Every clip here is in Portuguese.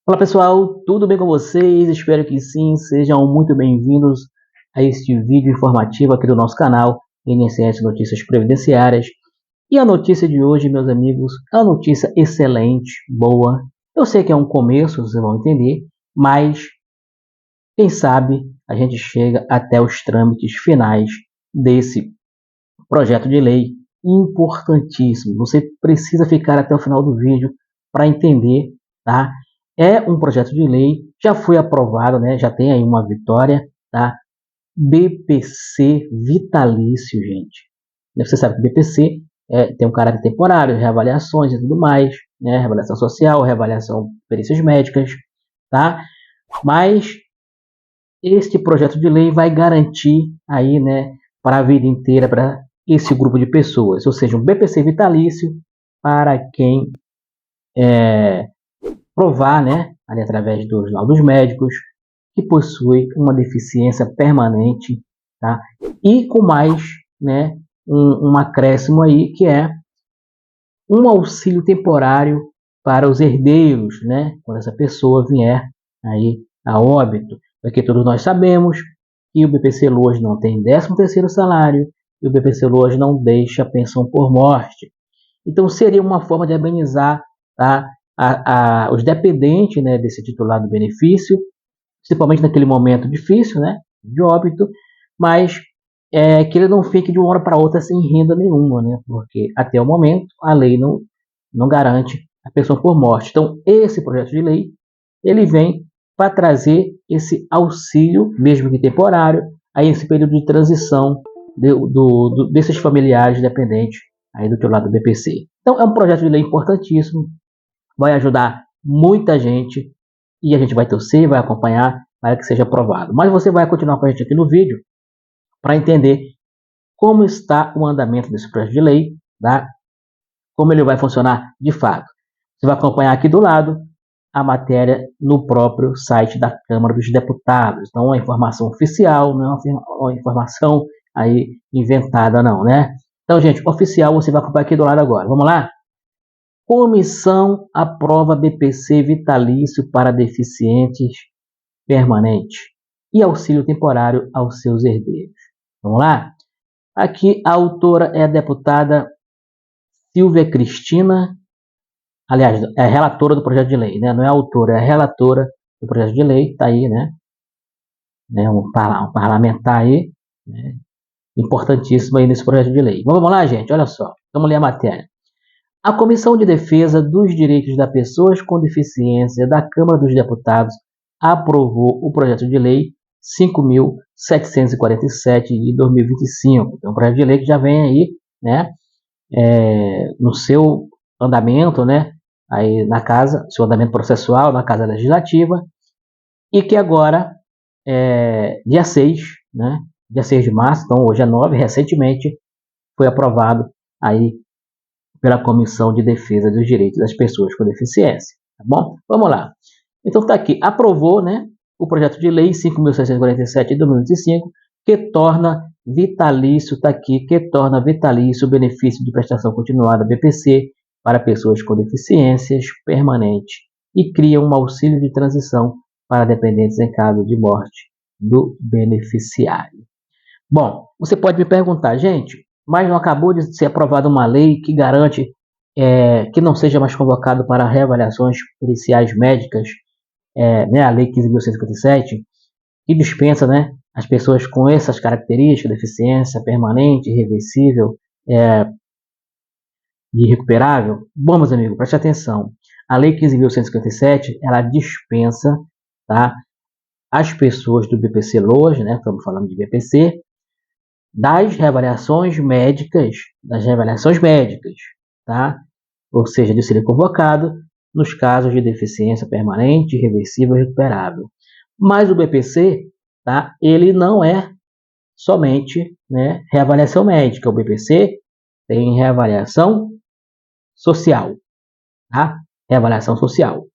Fala pessoal, tudo bem com vocês? Espero que sim, sejam muito bem-vindos a este vídeo informativo aqui do nosso canal INSS Notícias Previdenciárias. E a notícia de hoje, meus amigos, é uma notícia excelente, boa. Eu sei que é um começo, vocês vão entender, mas quem sabe a gente chega até os trâmites finais desse projeto de lei importantíssimo. Você precisa ficar até o final do vídeo para entender, tá? É um projeto de lei, já foi aprovado, né? Já tem aí uma vitória, tá? BPC vitalício, gente. Você sabe que BPC tem um caráter temporário, reavaliações e tudo mais, né? Reavaliação social, reavaliação de perícias médicas, tá? Mas este projeto de lei vai garantir aí, né, para a vida inteira para esse grupo de pessoas, ou seja, um BPC vitalício para quem provar, né, ali através dos laudos médicos, que possui uma deficiência permanente, tá? E com mais, né, um acréscimo aí que é um auxílio temporário para os herdeiros, né, quando essa pessoa vier aí a óbito, porque todos nós sabemos que o BPC Loas não tem 13º salário e o BPC Loas não deixa pensão por morte. Então seria uma forma de amenizar, tá, os dependentes, né, desse titular do benefício, principalmente naquele momento difícil, né, de óbito, mas que ele não fique de uma hora para outra sem renda nenhuma, né, porque até o momento a lei não garante a pessoa por morte. Então esse projeto de lei ele vem para trazer esse auxílio, mesmo que temporário, a esse período de transição desses familiares dependentes aí do teu lado do BPC. Então é um projeto de lei importantíssimo, vai ajudar muita gente e a gente vai torcer, vai acompanhar para que seja aprovado. Mas você vai continuar com a gente aqui no vídeo para entender como está o andamento desse projeto de lei, tá? Como ele vai funcionar de fato. Você vai acompanhar aqui do lado a matéria no próprio site da Câmara dos Deputados. Então, uma informação oficial, não é uma informação aí inventada, não, né? Então, gente, oficial, você vai acompanhar aqui do lado agora. Vamos lá? Comissão aprova BPC vitalício para deficientes permanente e auxílio temporário aos seus herdeiros. Vamos lá? Aqui a autora é a deputada Silvia Cristina, aliás, é a relatora do projeto de lei, né? Não é a autora, é a relatora do projeto de lei, tá aí, né? Um parlamentar aí, né? Importantíssimo aí nesse projeto de lei. Vamos lá, gente, olha só, vamos ler a matéria. A Comissão de Defesa dos Direitos das Pessoas com Deficiência da Câmara dos Deputados aprovou o projeto de lei 5.747 de 2025. É um projeto de lei que já vem aí, né, no seu andamento, né, aí na casa, seu andamento processual na Casa Legislativa, e que agora, dia 6, né, dia 6 de março, então hoje é 9, recentemente, foi aprovado aí pela Comissão de Defesa dos Direitos das Pessoas com Deficiência, tá bom? Vamos lá. Então está aqui, aprovou, né, o projeto de lei 5.647 de 2025, que torna vitalício, está aqui, que torna vitalício o benefício de prestação continuada BPC para pessoas com deficiências permanentes e cria um auxílio de transição para dependentes em caso de morte do beneficiário. Bom, você pode me perguntar, gente, mas não acabou de ser aprovada uma lei que garante que não seja mais convocado para reavaliações periciais médicas, né, a Lei 15.157, que dispensa, né, as pessoas com essas características, deficiência permanente, irreversível e irrecuperável? Bom, meus amigos, preste atenção. A Lei 15.157, ela dispensa, tá, as pessoas do BPC Loas, né, estamos falando de BPC, das reavaliações médicas, tá? Ou seja, de ser convocado nos casos de deficiência permanente, irreversível e recuperável. Mas o BPC, tá? Ele não é somente, né, reavaliação médica. O BPC tem reavaliação social, tá? Reavaliação social.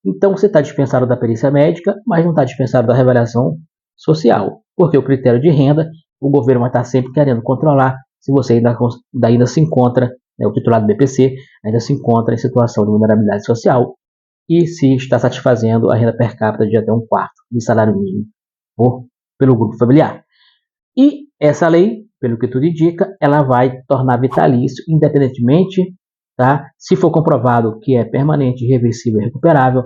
Então você está dispensado da perícia médica, mas não está dispensado da reavaliação social, porque o critério de renda, o governo vai estar sempre querendo controlar se você ainda se encontra, né, o titular do BPC ainda se encontra em situação de vulnerabilidade social, e se está satisfazendo a renda per capita de até 1/4 de salário mínimo pelo grupo familiar. E essa lei, pelo que tudo indica, ela vai tornar vitalício, independentemente, tá? Se for comprovado que é permanente, reversível e recuperável,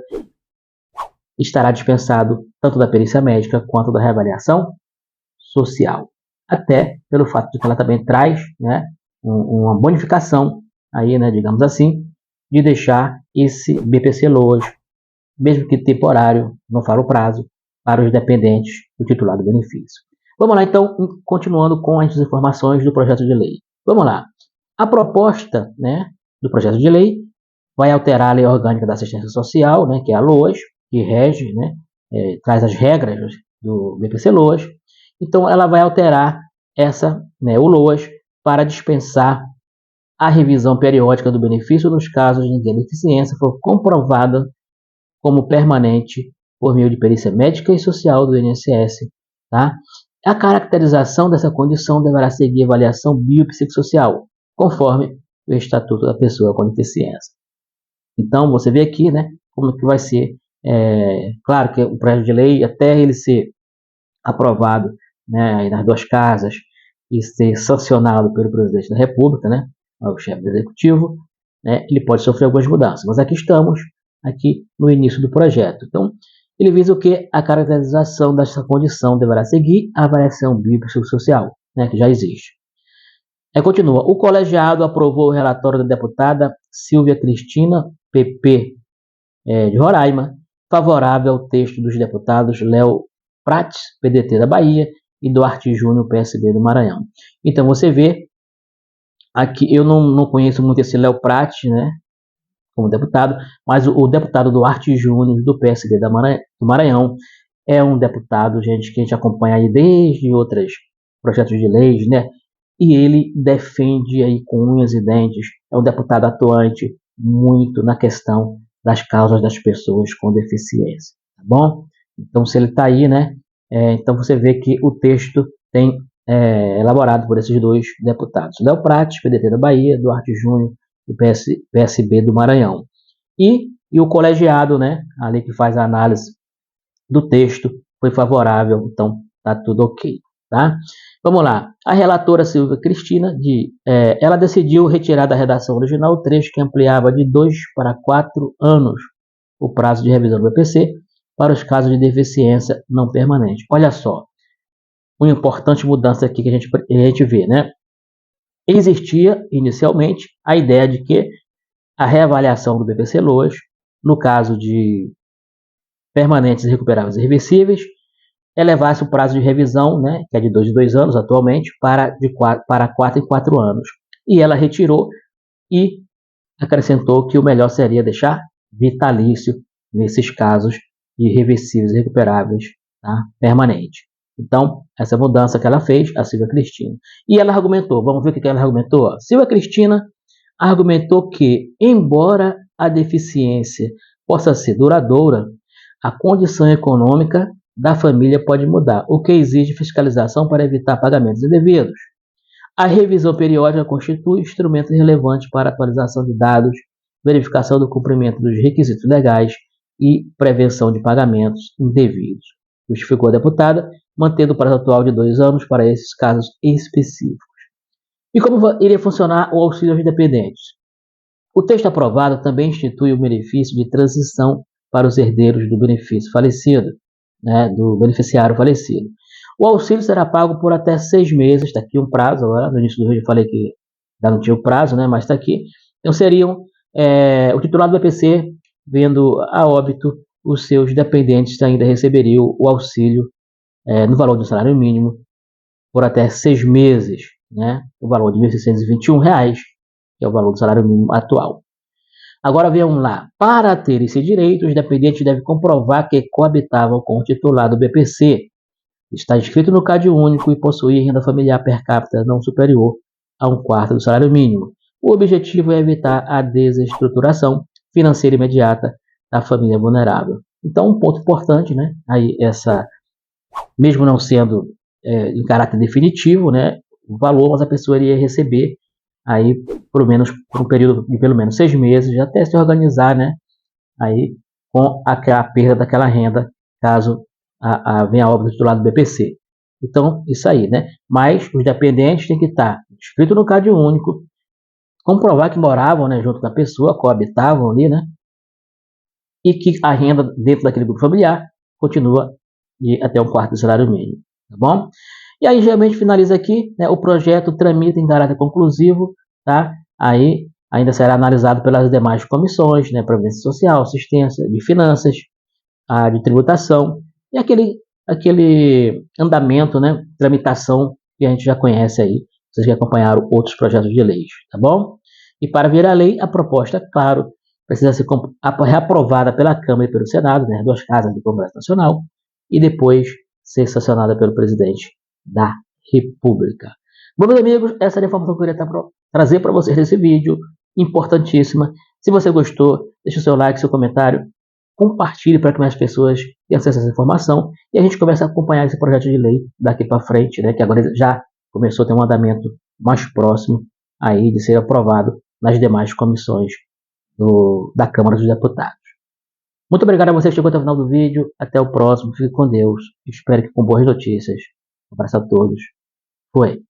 estará dispensado tanto da perícia médica quanto da reavaliação social. Até pelo fato de que ela também traz, né, uma bonificação, aí, né, digamos assim, de deixar esse BPC-LOAS, mesmo que temporário, não falo o prazo, para os dependentes do titular do benefício. Vamos lá, então, continuando com as informações do projeto de lei. Vamos lá. A proposta, né, do projeto de lei vai alterar a lei orgânica da assistência social, né, que é a LOAS, que rege, né, traz as regras do BPC-LOAS. Então, ela vai alterar né, o LOAS para dispensar a revisão periódica do benefício nos casos em que a deficiência for comprovada como permanente por meio de perícia médica e social do INSS. Tá? A caracterização dessa condição deverá seguir avaliação biopsicossocial, conforme o Estatuto da Pessoa com Deficiência. Então, você vê aqui, né, como que vai ser. Claro que o projeto de lei, até ele ser aprovado, né, nas duas casas e ser sancionado pelo presidente da República, né, o chefe do executivo, né, ele pode sofrer algumas mudanças. Mas aqui estamos, aqui no início do projeto. Então, ele visa o que? A caracterização dessa condição deverá seguir a avaliação biopsicossocial, né, que já existe. Continua. O colegiado aprovou o relatório da deputada Silvia Cristina, PP, de Roraima, favorável ao texto dos deputados Léo Prates, PDT da Bahia, e Duarte Júnior, PSB do Maranhão. Então, você vê, aqui eu não conheço muito esse Léo Prates, né, como deputado, mas o deputado Duarte Júnior, do PSB do Maranhão, é um deputado, gente, que a gente acompanha aí desde outros projetos de leis, né, e ele defende aí com unhas e dentes, é um deputado atuante muito na questão das causas das pessoas com deficiência, tá bom? Então, se ele está aí, né, então você vê que o texto tem elaborado por esses dois deputados, Léo Prates, PDT da Bahia, Duarte Júnior, do PSB do Maranhão. E o colegiado, né, ali que faz a análise do texto, foi favorável, então tá tudo ok, tá? Vamos lá. A relatora Silvia Cristina, ela decidiu retirar da redação original o trecho que ampliava de 2 para 4 anos o prazo de revisão do BPC para os casos de deficiência não permanente. Olha só, uma importante mudança aqui que a gente vê, né? Existia, inicialmente, a ideia de que a reavaliação do BPC-LOAS, no caso de permanentes, recuperáveis e reversíveis, elevasse o prazo de revisão, né, que é de 2 em 2 anos atualmente, para 4 em 4 anos. E ela retirou e acrescentou que o melhor seria deixar vitalício nesses casos de reversíveis e recuperáveis, tá, permanente. Então, essa mudança que ela fez, a Silvia Cristina. E ela argumentou, vamos ver o que ela argumentou? Silvia Cristina argumentou que, embora a deficiência possa ser duradoura, a condição econômica da família pode mudar, o que exige fiscalização para evitar pagamentos indevidos. A revisão periódica constitui instrumento relevante para a atualização de dados, verificação do cumprimento dos requisitos legais e prevenção de pagamentos indevidos, justificou a deputada, mantendo o prazo atual de 2 anos para esses casos específicos. E como iria funcionar o auxílio aos dependentes? O texto aprovado também institui o benefício de transição para os herdeiros do benefício falecido, né, do beneficiário falecido. O auxílio será pago por até 6 meses, está aqui um prazo, agora, no início do vídeo eu falei que ainda não tinha o prazo, né, mas está aqui. Então seriam, o titular do BPC, vendo a óbito, os seus dependentes ainda receberiam o auxílio no valor do salário mínimo por até 6 meses, né, o valor de R$ 1.621, que é o valor do salário mínimo atual. Agora vamos lá. Para ter esse direito, os dependentes devem comprovar que coabitavam com o titular do BPC, está inscrito no CAD único e possuir renda familiar per capita não superior a 1/4 do salário mínimo. O objetivo é evitar a desestruturação financeira imediata da família vulnerável. Então, um ponto importante, né? Aí mesmo não sendo em caráter definitivo, né, o valor, mas a pessoa iria receber aí por um período de pelo menos 6 meses, até se organizar, né, aí com a perda daquela renda, caso venha a óbito do lado do BPC. Então, isso aí, né? Mas os dependentes têm que estar inscritos no CAD único, comprovar que moravam, né, junto com a pessoa, coabitavam ali, né? E que a renda dentro daquele grupo familiar continua de até um quarto do salário mínimo, tá bom? E aí, geralmente, finaliza aqui, né, o projeto tramita em caráter conclusivo, tá? Aí, ainda será analisado pelas demais comissões, né, Previdência Social, Assistência, de Finanças, a de Tributação, e aquele andamento, né, tramitação que a gente já conhece aí, vocês que acompanharam outros projetos de leis, tá bom? E para virar lei, a proposta, claro, precisa ser reaprovada pela Câmara e pelo Senado, né, duas casas do Congresso Nacional, e depois ser sancionada pelo presidente da República. Bom, meus amigos, essa era a informação que eu queria trazer para vocês nesse vídeo, importantíssima. Se você gostou, deixe o seu like, seu comentário, compartilhe para que mais pessoas tenham acesso a essa informação e a gente começa a acompanhar esse projeto de lei daqui para frente, né, que agora já começou a ter um andamento mais próximo aí de ser aprovado nas demais comissões da Câmara dos Deputados. Muito obrigado a você que chegou até o final do vídeo. Até o próximo. Fique com Deus. Espero que com boas notícias. Um abraço a todos. Foi.